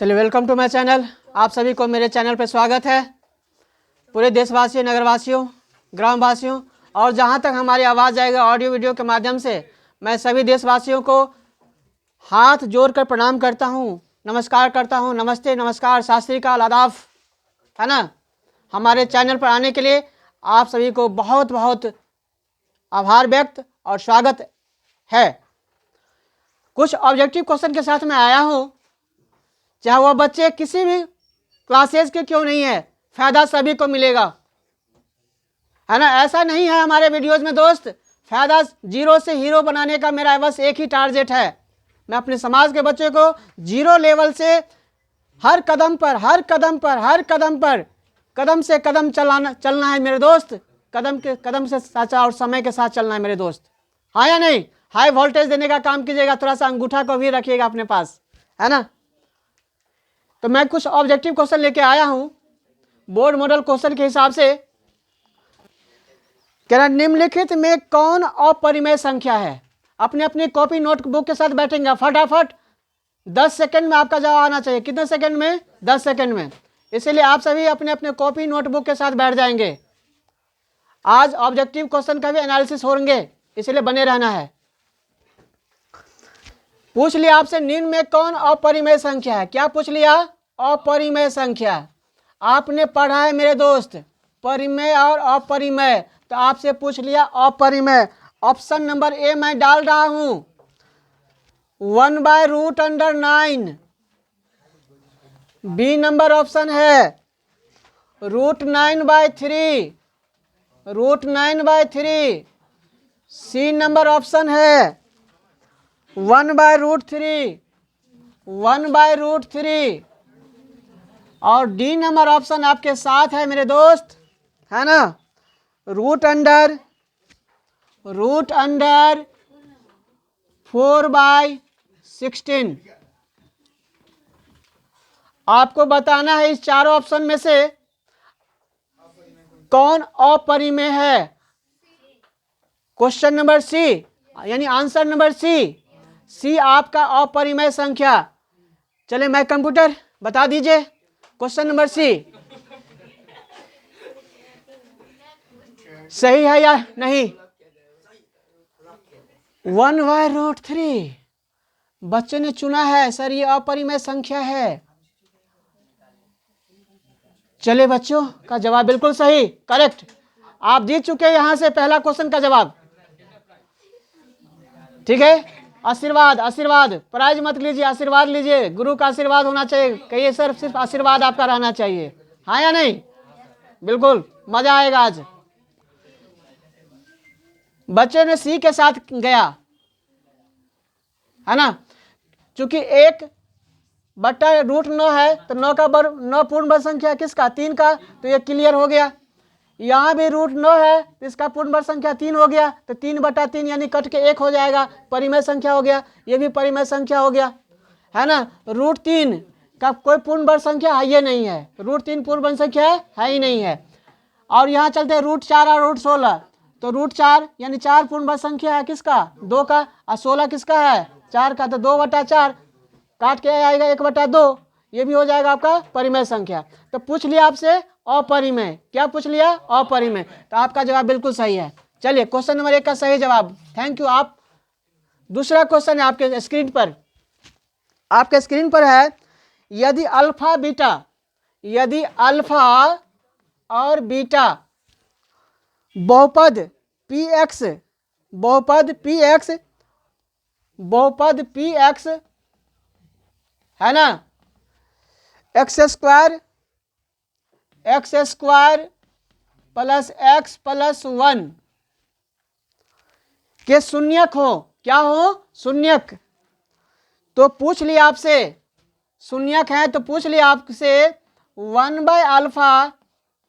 चलिए, welcome to my channel. आप सभी को मेरे चैनल पर स्वागत है। पूरे देशवासियों, नगरवासियों, ग्रामवासियों और जहां तक हमारी आवाज़ जाएगा ऑडियो वीडियो के माध्यम से, मैं सभी देशवासियों को हाथ जोड़कर प्रणाम करता हूं, नमस्कार करता हूं। नमस्ते, नमस्कार, सत श्री अकाल, आदाब, है ना। हमारे चैनल पर आने के लिए आप सभी को बहुत बहुत आभार व्यक्त और स्वागत है। कुछ ऑब्जेक्टिव क्वेश्चन के साथ मैं आया हूं, चाहे वह बच्चे किसी भी क्लासेज के क्यों नहीं है, फायदा सभी को मिलेगा, है ना। ऐसा नहीं है हमारे वीडियोज में दोस्त, फायदा जीरो से हीरो बनाने का मेरा बस एक ही टारगेट है। मैं अपने समाज के बच्चे को जीरो लेवल से हर कदम पर कदम से कदम चलना है मेरे दोस्त। कदम से साचा और समय के साथ चलना है मेरे दोस्त, हाँ या नहीं। हाई वोल्टेज देने का काम कीजिएगा, थोड़ा सा अंगूठा को भी रखिएगा अपने पास, है ना। तो मैं कुछ ऑब्जेक्टिव क्वेश्चन लेके आया हूं बोर्ड मॉडल क्वेश्चन के हिसाब से। कह रहा निम्नलिखित में कौन अपरिमेय संख्या है। अपने अपनी कॉपी नोटबुक के साथ बैठेंगे, फटाफट 10 सेकंड में आपका जवाब आना चाहिए। कितने सेकंड में? 10 सेकंड में। इसीलिए आप सभी अपने अपने कॉपी नोटबुक के साथ बैठ जाएंगे। आज ऑब्जेक्टिव क्वेश्चन का भी एनालिसिस होंगे, इसलिए बने रहना है। पूछ लिया आपसे निम्न में कौन अपरिमेय संख्या है। क्या पूछ लिया? अपरिमेय संख्या। आपने पढ़ा है मेरे दोस्त परिमेय और अपरिमेय, तो आपसे पूछ लिया अपरिमेय। ऑप्शन नंबर ए मैं डाल रहा हूं 1/√9। बी नंबर ऑप्शन है √9/3, √9/3। सी नंबर ऑप्शन है 1/√3, 1/√3। और डी नंबर ऑप्शन आपके साथ है मेरे दोस्त, है ना, √4/16। आपको बताना है इस चारों ऑप्शन में से कौन अपरिमेय है। क्वेश्चन नंबर सी, यानी आंसर नंबर सी आपका अपरिमेय संख्या। चले मैं कंप्यूटर बता दीजिए क्वेश्चन नंबर सी सही है या नहीं। 1/√3 बच्चे ने चुना है सर, ये अपरिमेय संख्या है। चले बच्चों का जवाब बिल्कुल सही, करेक्ट। आप जीत चुके हैं यहां से पहला क्वेश्चन का जवाब, ठीक है। आशीर्वाद, आशीर्वाद, प्राइज मत लीजिए, आशीर्वाद लीजिए। गुरु का आशीर्वाद होना चाहिए। कहिए सर सिर्फ आशीर्वाद आपका रहना चाहिए, हाँ या नहीं। बिल्कुल मजा आएगा आज। बच्चे ने सी के साथ गया, है ना। चूंकि 1/√9 है तो 9 पूर्ण वर्ग संख्या किसका? 3 का, तो ये क्लियर हो गया। यहाँ भी √9 है तो इसका पूर्ण वर्ग संख्या 3 हो गया, तो 3/3 यानी कट के 1 हो जाएगा, परिमेय संख्या हो गया। ये भी परिमेय संख्या हो गया, है ना। √3 का कोई पूर्ण वर्ग संख्या है ये नहीं है, √3 पूर्ण वर्ग संख्या है ही नहीं है। और यहाँ चलते हैं √4 और √16, तो √4 यानी 4 पूर्ण वर्ग संख्या है किसका? 2 का, और 16 किसका है? 4 का, तो 2/4 काट के आएगा 1/2, ये भी हो जाएगा आपका परिमेय संख्या। तो पूछ लिया आपसे अपरिमेय। क्या पूछ लिया? अपरिमेय। तो आपका जवाब बिल्कुल सही है। चलिए क्वेश्चन नंबर 1 का सही जवाब, थैंक यू। आप दूसरा क्वेश्चन है आपके स्क्रीन पर, आपके स्क्रीन पर है यदि अल्फा और बीटा बहुपद px है ना, x² + x + 1 के शून्यक हो। क्या हो? शून्यक। तो पूछ लिया आपसे, शून्यक है तो पूछ लिया आपसे 1/α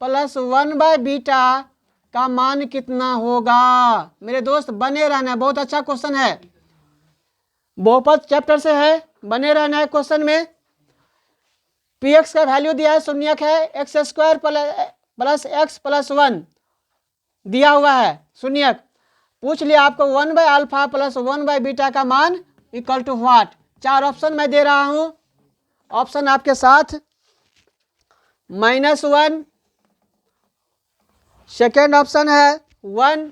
+ 1/β का मान कितना होगा। मेरे दोस्त बने रहना है, बहुत अच्छा क्वेश्चन है, बहुपद चैप्टर से है, बने रहना है। क्वेश्चन में px का वैल्यू दिया है, शून्यक है, x² + x + 1 दिया हुआ है, शून्यक। पूछ लिया आपको 1/α + 1/β का मान इक्वल टू व्हाट। 4 ऑप्शन मैं दे रहा हूं, ऑप्शन आपके साथ -1, सेकेंड ऑप्शन है 1,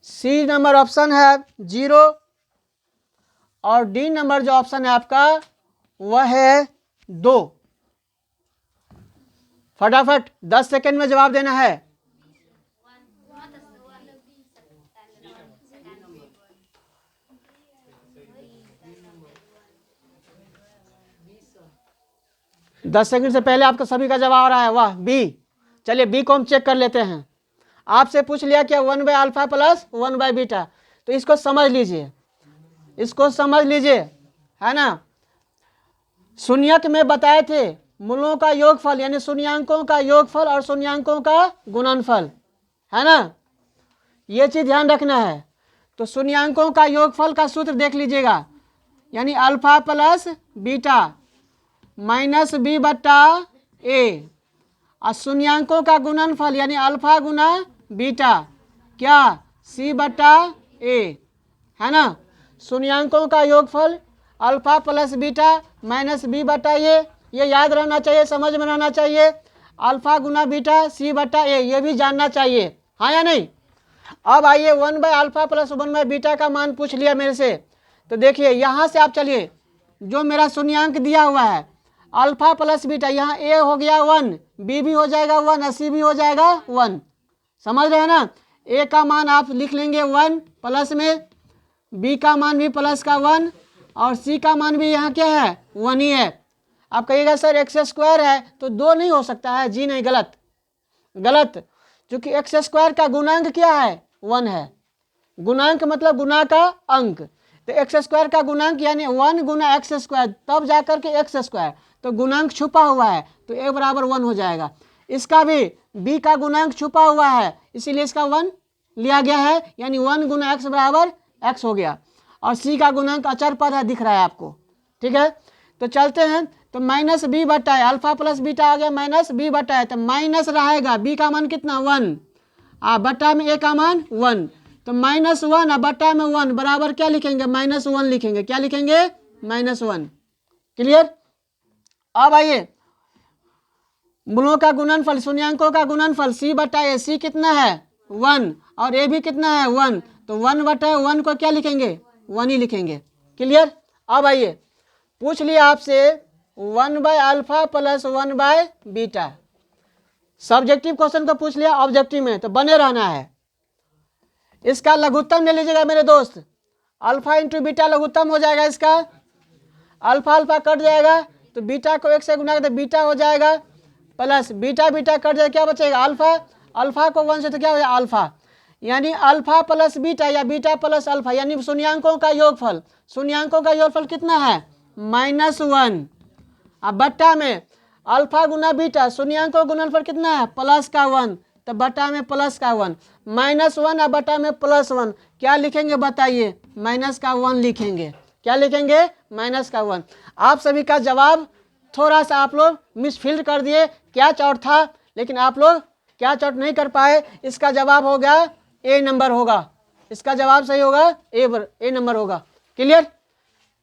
सी नंबर ऑप्शन है 0 और डी नंबर जो ऑप्शन है आपका वह है 2। फटाफट 10 सेकेंड में जवाब देना है। दस सेकंड से पहले आपका सभी का जवाब आ रहा है, वाह बी। चलिए बी को हम चेक कर लेते हैं। आपसे पूछ लिया क्या 1/α प्लस 1/β, तो इसको समझ लीजिए, इसको समझ लीजिए, है ना। शून्यक में बताए थे मूलों का योगफल यानी शून्यांकों का योगफल और शून्यांकों का गुणनफल, है ना, ये चीज ध्यान रखना है। तो शून्यांकों का योगफल का सूत्र देख लीजिएगा, यानी alpha plus beta minus b बट्टा ए, और शून्यांकों का गुणनफल यानी अल्फा गुना बीटा क्या सी बट्टा ए, है ना। शून्यांकों का योगफल alpha plus beta minus b बट्टा ए, ये याद रहना चाहिए, समझ में रहना चाहिए। अल्फा गुना बीटा सी बट्टा ए, ये भी जानना चाहिए, हाँ या नहीं। अब आइए 1/α प्लस 1/β का मान पूछ लिया मेरे से, तो देखिए यहाँ से आप चलिए, जो मेरा शून्यांक दिया हुआ है अल्फा प्लस बीटा, यहाँ ए हो गया 1, बी भी हो जाएगा 1 और सी भी हो जाएगा 1, समझ रहे हैं ना। ए का मान आप लिख लेंगे 1 प्लस में, बी का मान भी प्लस का 1 और सी का मान भी यहाँ क्या है 1 ही है। आप कहिएगा सर x² है तो 2 नहीं हो सकता है, जी नहीं, गलत गलत, क्योंकि x² का गुणांक क्या है 1 है। गुणांक मतलब गुना का अंक, तो x² का गुणांक यानी 1 गुना x², तब जाकर के x², तो गुणांक छुपा हुआ है तो a बराबर 1 हो जाएगा। इसका भी b का गुणांक छुपा हुआ है, इसीलिए इसका 1 लिया गया है, यानी 1 गुना x बराबर x हो गया। और c का गुणांक अचर पद है, दिख रहा है आपको, ठीक है। तो चलते हैं, तो माइनस बी बट्टा है, अल्फा प्लस बीटा आ गया माइनस बी बट्टा है, तो माइनस रहेगा बी का मान कितना 1, बट्टा में a का मान 1, तो -1 और बट्टा में 1 बराबर क्या लिखेंगे -1 लिखेंगे, क्या लिखेंगे -1। क्लियर। अब आइए मूलों का गुणनफल शून्यांकों का गुणनफल सी बट्टा ए, सी कितना है 1 और ए भी कितना है 1, तो 1/1 को क्या लिखेंगे 1 ही लिखेंगे। क्लियर। अब आइए पूछ लिया आपसे 1/α प्लस 1/β, सब्जेक्टिव क्वेश्चन को पूछ लिया ऑब्जेक्टिव में, तो बने रहना है। इसका लघुत्तम ले लीजिएगा मेरे दोस्त, अल्फा इंटू बीटा लघुत्तम हो जाएगा इसका, अल्फा अल्फा कट जाएगा तो बीटा को 1 से गुना करते बीटा हो जाएगा, प्लस बीटा बीटा कट जाएगा, क्या बचेगा अल्फा, अल्फा को 1 से तो क्या हो जाएगा अल्फा, यानी अल्फा प्लस बीटा या बीटा प्लस अल्फा, यानी शून्यांकों का योगफल, शून्यांकों का योगफल कितना है -1, अब बट्टा में अल्फा गुना बीटा, शून्यांकों गुणनफल कितना है प्लस का 1, तो बटा में प्लस का 1, -1 और बटा में +1, क्या लिखेंगे बताइए माइनस का 1 लिखेंगे, क्या लिखेंगे -1। आप सभी का जवाब थोड़ा सा आप लोग मिसफिल्ड कर दिए, क्या चौट था, लेकिन आप लोग क्या चौट नहीं कर पाए। इसका जवाब होगा ए नंबर होगा, इसका जवाब सही होगा ए नंबर होगा। क्लियर,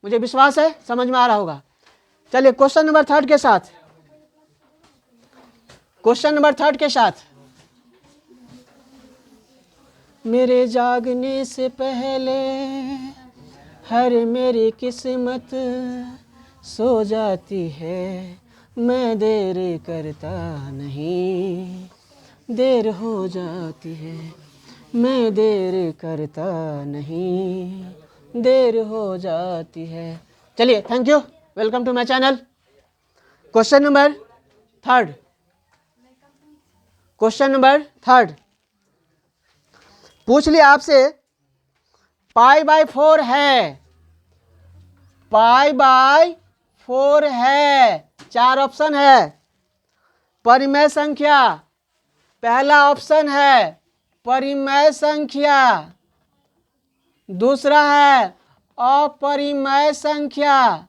मुझे विश्वास है समझ में आ रहा होगा। चलिए क्वेश्चन नंबर 3 के साथ, क्वेश्चन नंबर 3 के साथ, मेरे जागने से पहले हर मेरी किस्मत सो जाती है, मैं देर करता नहीं, देर हो जाती है, मैं देर करता नहीं, देर हो जाती है। चलिए thank you, welcome to my channel. Question number 3, question number 3 पूछ लिया आपसे, π/4 है, π/4 है, 4 ऑप्शन है। परिमेय संख्या, पहला ऑप्शन है परिमेय संख्या, दूसरा है अपरिमेय संख्या,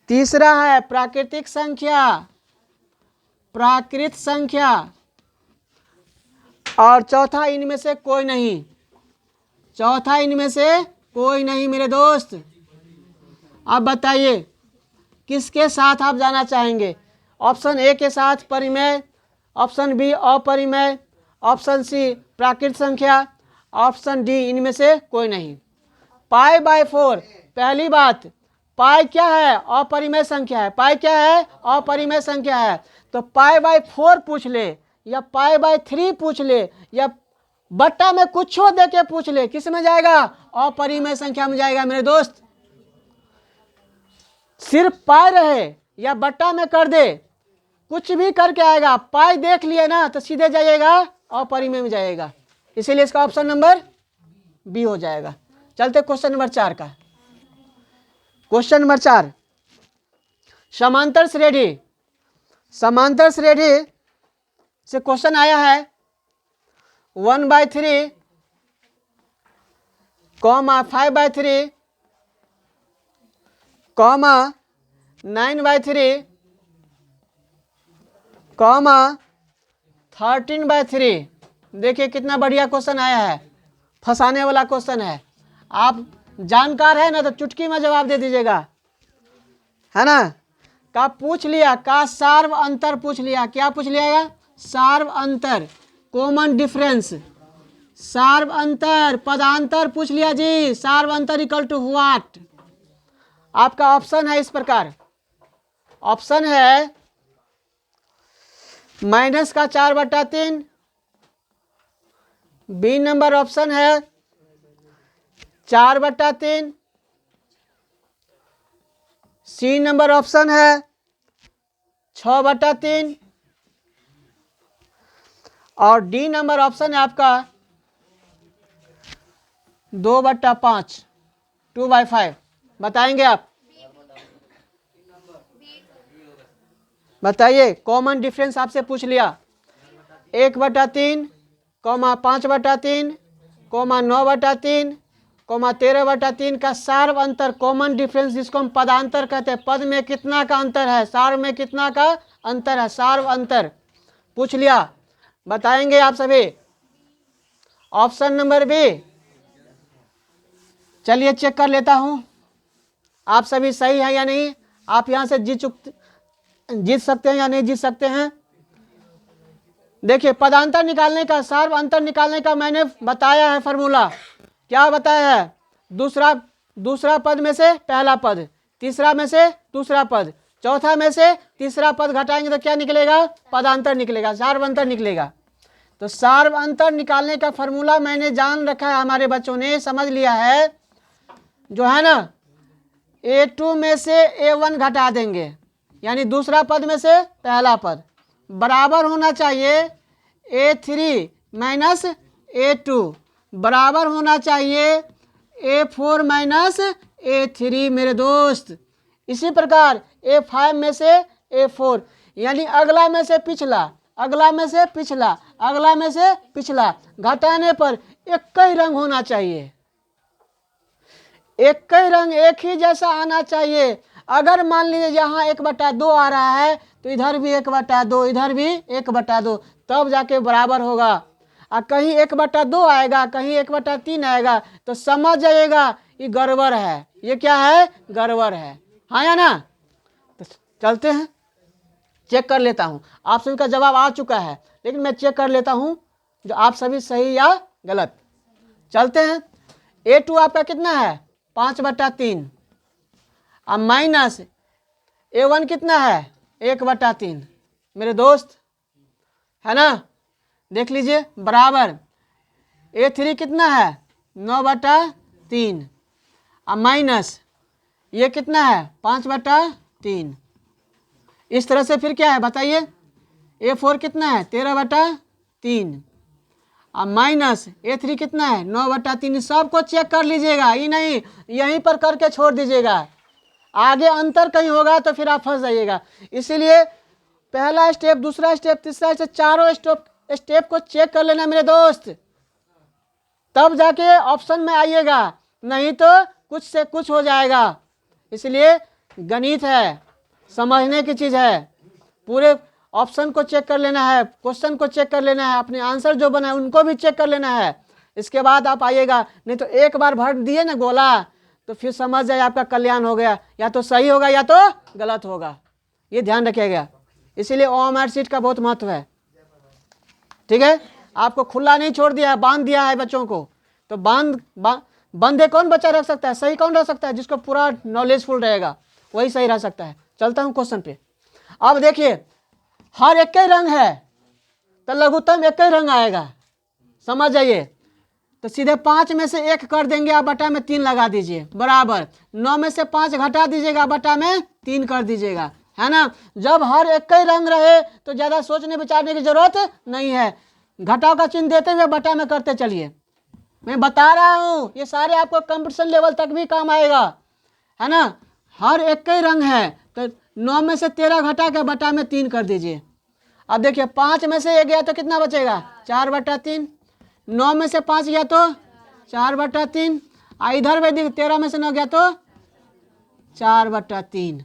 तीसरा है प्राकृतिक संख्या, प्राकृत संख्या, और चौथा इनमें से कोई नहीं, चौथा इनमें से कोई नहीं मेरे दोस्त। आप बताइए किसके साथ आप जाना चाहेंगे? ऑप्शन ए के साथ परिमेय, ऑप्शन बी अपरिमेय, ऑप्शन सी प्राकृत संख्या, ऑप्शन डी इनमें से कोई नहीं। पाई बाय 4, पहली बात, पाई क्या है? अपरिमेय संख्या है। पाई क्या है? अपरिमेय संख्या है। तो पाई बाय 4 पूछ ले या पाई बाय 3 पूछ ले या बट्टा में कुछ दे के पूछ ले, किस में जाएगा? अपरिमेय संख्या में जाएगा मेरे दोस्त। सिर्फ पाई रहे या बट्टा में कर दे, कुछ भी करके आएगा। पाई देख लिए ना तो सीधे जाइएगा अपरिमेय में जाएगा, इसीलिए इसका ऑप्शन नंबर बी हो जाएगा। चलते क्वेश्चन नंबर 4 का। क्वेश्चन नंबर 4, समांतर श्रेणी। समांतर श्रेणी से क्वेश्चन आया है 1/3, 5/3, 9/3, 13/3। देखिए कितना बढ़िया क्वेश्चन आया है, फंसाने वाला क्वेश्चन है। आप जानकार है ना तो चुटकी में जवाब दे दीजिएगा, है ना। का पूछ लिया, का सार्व अंतर पूछ लिया। क्या पूछ लिया? सार्व अंतर, कॉमन डिफरेंस, सार्व अंतर, पदांतर पूछ लिया जी। सार्व अंतर इक्वल टू व्हाट? आपका ऑप्शन है इस प्रकार, ऑप्शन है माइनस का 4/3, बी नंबर ऑप्शन है 4/3, सी नंबर ऑप्शन है 6/3 और डी नंबर ऑप्शन है आपका 2/5, 2/5। बताएंगे आप? बताइए। कॉमन डिफरेंस आपसे पूछ लिया 1/3, 5/3, 9/3, 13/3 का सार्व अंतर, कॉमन डिफरेंस जिसको हम पदांतर कहते हैं। पद में कितना का अंतर है, सार्व में कितना का अंतर है, सार्व अंतर पूछ लिया। बताएंगे आप सभी? Option number B. चलिए चेक कर लेता हूं आप सभी सही है या नहीं। आप यहां से जीत सकते हैं या नहीं जीत सकते हैं। देखिए पदांतर निकालने का, सार्व अंतर निकालने का मैंने बताया है फॉर्मूला। क्या बताया है? दूसरा पद में से पहला पद, तीसरा में से दूसरा पद, चौथा में से तीसरा पद घटाएंगे तो क्या निकलेगा? पदांतर निकलेगा, सार्व अंतर निकलेगा। तो सार्व अंतर निकालने का फॉर्मूला मैंने जान रखा है, हमारे बच्चों ने समझ लिया है। जो है ना, A2 में से A1 घटा देंगे, यानी दूसरा पद में से पहला पद बराबर होना चाहिए A3 माइनस A2, बराबर होना चाहिए A4 माइनस A3 मेरे दोस्त। इसी प्रकार A5 में से A4, यानी अगला में से पिछला, अगला में से पिछला, अगला में से पिछला घटाने पर एक ही रंग होना चाहिए, एक ही रंग एक ही जैसा आना चाहिए। अगर मान लीजिए यहाँ 1/2 आ रहा है तो इधर भी 1/2, इधर भी 1/2, तब जाके बराबर होगा। और कहीं 1/2 आएगा, कहीं 1/3 आएगा तो समझ जाइएगा ये गड़बड़ है। ये क्या है? गड़बड़ है, हाँ या ना। तो चलते हैं, चेक कर लेता हूँ। आप सभी का जवाब आ चुका है, लेकिन मैं चेक कर लेता हूँ जो आप सभी सही या गलत। चलते हैं। A2 आपका कितना है? 5/3 और माइनस A1 कितना है? 1/3 मेरे दोस्त, है ना। देख लीजिए बराबर A3 कितना है? 9/3 और माइनस ये कितना है? 5/3। इस तरह से फिर क्या है बताइए? A4 कितना है? 13/3 और माइनस A3 कितना है? 9/3। सबको चेक कर लीजिएगा, ही नहीं यहीं पर करके छोड़ दीजिएगा। आगे अंतर कहीं होगा तो फिर आप फंस जाइएगा। इसीलिए पहला स्टेप, दूसरा स्टेप, तीसरा स्टेप, चारों स्टेप को चेक कर लेना मेरे दोस्त, तब जाके ऑप्शन में आइएगा, नहीं तो कुछ से कुछ हो जाएगा। इसलिए गणित है, समझने की चीज़ है। पूरे ऑप्शन को चेक कर लेना है, क्वेश्चन को चेक कर लेना है, अपने आंसर जो बना है उनको भी चेक कर लेना है। इसके बाद आप आइएगा, नहीं तो एक बार भर दिए ना गोला तो फिर समझ जाए आपका कल्याण हो गया, या तो सही होगा या तो गलत होगा, ये ध्यान रखिएगा। इसीलिए ओएमआर सीट का बहुत महत्व है। ठीक है, आपको खुला नहीं छोड़ दिया है, बांध दिया है बच्चों को। तो बंधे कौन बच्चा रख सकता है, सही कौन रख सकता है? जिसको पूरा नॉलेजफुल रहेगा वही सही रह सकता है। चलता हूँ क्वेश्चन पे। अब देखिए, हर एक ही रंग है तो लघुत्तम एक ही रंग आएगा, समझ जाइए। तो सीधे 5 में से 1 कर देंगे, आप बटा में 3 लगा दीजिए, बराबर 9 में से 5 घटा दीजिएगा, बटा में 3 कर दीजिएगा, है ना। जब हर एक ही रंग रहे तो ज़्यादा सोचने विचारने की जरूरत नहीं है, घटाव का चिन्ह देते हुए बटा में करते चलिए। मैं बता रहा हूँ ये सारे आपको कंपटीशन लेवल तक भी काम आएगा, है ना। हर एक ही रंग है तो 9 में से 13 घटा के बटा में 3 कर दीजिए। अब देखिए 5 में से 1 गया तो कितना बचेगा, 4/3। 9 में से 5 गया तो 4/3। इधर भी देखिए 13 में से 9 गया तो 4/3।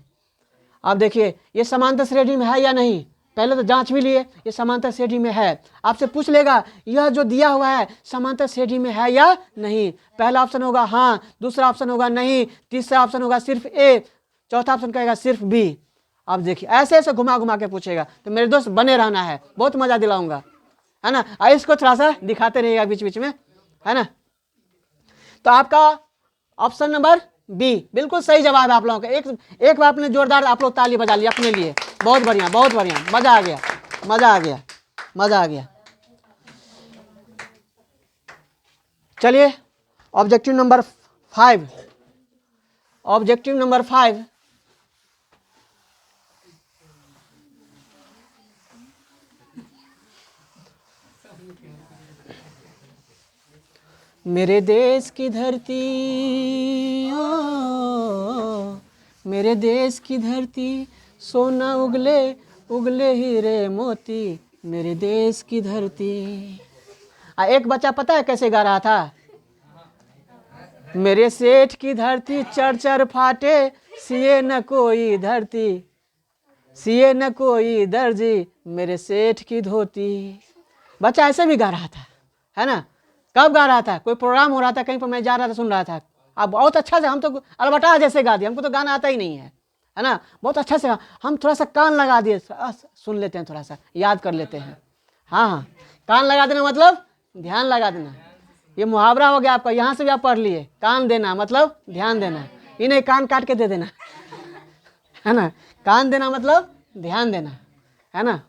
अब देखिए ये समांतर श्रेणी में है या नहीं, पहले तो जांच भी लिए, ये समांतर श्रेणी में है। आपसे पूछ लेगा यह जो दिया हुआ है समांतर श्रेणी में है या नहीं। पहला ऑप्शन होगा हाँ, दूसरा ऑप्शन होगा नहीं, तीसरा ऑप्शन होगा सिर्फ ए, चौथा ऑप्शन कहेगा सिर्फ बी। अब देखिए ऐसे ऐसे घुमा घुमा के पूछेगा, तो मेरे दोस्त बने रहना है, बहुत मजा दिलाऊंगा, है ना। इसको थोड़ा सा दिखाते रहिएगा बीच बीच में, है ना। तो आपका ऑप्शन नंबर बी बिल्कुल सही जवाब है आप लोगों का। एक बार आपने जोरदार आप लोग ताली बजा लिया अपने लिए, बहुत बढ़िया बहुत बढ़िया, मजा आ गया मजा आ गया मजा आ गया। चलिए ऑब्जेक्टिव नंबर 5, ऑब्जेक्टिव नंबर 5। मेरे देश की धरती ओ, मेरे देश की धरती, सोना उगले उगले हीरे मोती, मेरे देश की धरती। एक बच्चा पता है कैसे गा रहा था, मेरे सेठ की धरती चर चर फाटे, सिए न कोई धरती, सिए न कोई दर्जी, मेरे सेठ की धोती। बच्चा ऐसे भी गा रहा था, है ना। कब गा रहा था, कोई प्रोग्राम हो रहा था कहीं पर, मैं जा रहा था सुन रहा था। अब बहुत अच्छा से, हम तो अलबटा जैसे गा दिए, हमको तो गाना आता ही नहीं है ना। बहुत अच्छा से हम थोड़ा सा कान लगा दिए, सुन लेते हैं, थोड़ा सा याद कर लेते हैं। हाँ हाँ, कान लगा देना मतलब ध्यान लगा देना, ये मुहावरा हो गया आपका, यहाँ से भी आप पढ़ लिए। कान देना मतलब ध्यान देना, ये नहीं कान काट के दे देना, है ना। कान देना मतलब ध्यान देना, है ना।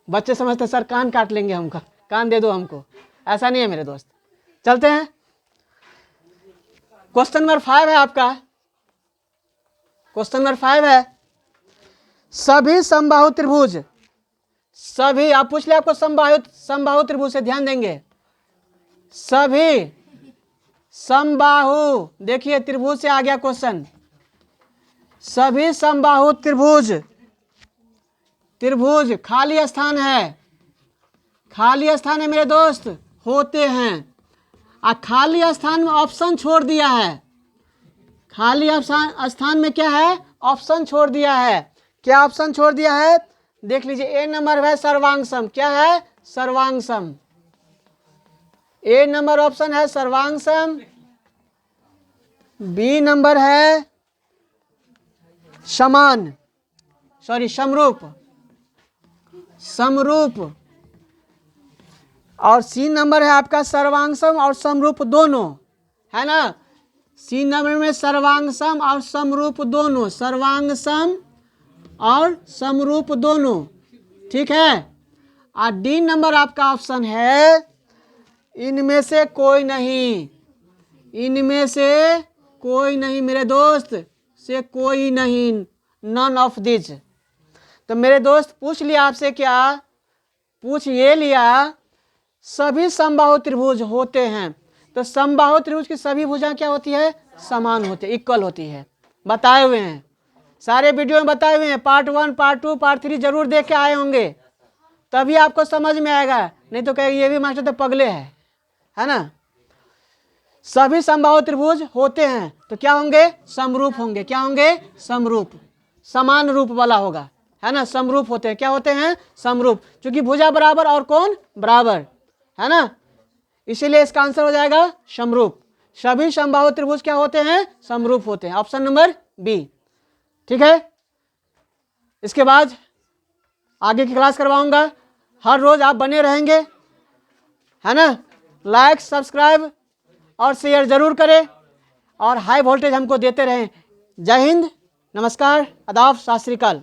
बच्चे समझते सर कान काट लेंगे हमका, कान दे दो हमको, ऐसा नहीं है मेरे दोस्त। चलते हैं, क्वेश्चन नंबर 5 है आपका। क्वेश्चन नंबर 5 है, सभी समबाहु त्रिभुज, सभी आप पूछ ले आपको समबाहु त्रिभुज से ध्यान देंगे। सभी समबाहु, देखिए त्रिभुज से आ गया क्वेश्चन। सभी समबाहु त्रिभुज, त्रिभुज खाली स्थान है, खाली स्थान है मेरे दोस्त, होते हैं। खाली स्थान में ऑप्शन छोड़ दिया है, खाली स्थान में क्या है, ऑप्शन छोड़ दिया है। क्या ऑप्शन छोड़ दिया है, देख लीजिए। ए नंबर है सर्वांगसम, क्या है, सर्वांगसम। ए नंबर ऑप्शन है सर्वांगसम। बी नंबर है समान, सॉरी समरूप, समरूप। और सी नंबर है आपका सर्वांगसम और समरूप दोनों, है ना। सी नंबर में सर्वांगसम और समरूप दोनों, सर्वांगसम और समरूप दोनों, ठीक है। और डी नंबर आपका ऑप्शन है इनमें से कोई नहीं, इनमें से कोई नहीं मेरे दोस्त, से कोई नहीं, नन ऑफ दिस। तो मेरे दोस्त पूछ लिया आपसे, क्या पूछ ये लिया, सभी समबाहु त्रिभुज होते हैं। तो समबाहु त्रिभुज की सभी भुजाएं क्या होती है, समान होती है, इक्वल होती है। बताए हुए हैं, सारे वीडियो में बताए हुए हैं। पार्ट 1, पार्ट 2, पार्ट 3 जरूर देख के आए होंगे, तभी आपको समझ में आएगा, नहीं तो कहेंगे ये भी मास्टर तो पगले है ना। सभी समबाहु त्रिभुज होते हैं तो क्या होंगे, समरूप होंगे। क्या होंगे, समरूप, समान रूप वाला होगा, है ना। समरूप होते हैं, क्या होते हैं, समरूप, क्योंकि भुजा बराबर और कौन बराबर, है ना। इसीलिए इसका आंसर हो जाएगा समरूप। सभी समबाहु त्रिभुज क्या होते हैं? समरूप होते हैं। Option number B. ठीक है, इसके बाद आगे की क्लास करवाऊंगा। हर रोज आप बने रहेंगे, है ना। लाइक, सब्सक्राइब और शेयर जरूर करें और हाई वोल्टेज हमको देते रहें। जय हिंद, नमस्कार, आदाब, सत श्री अकाल।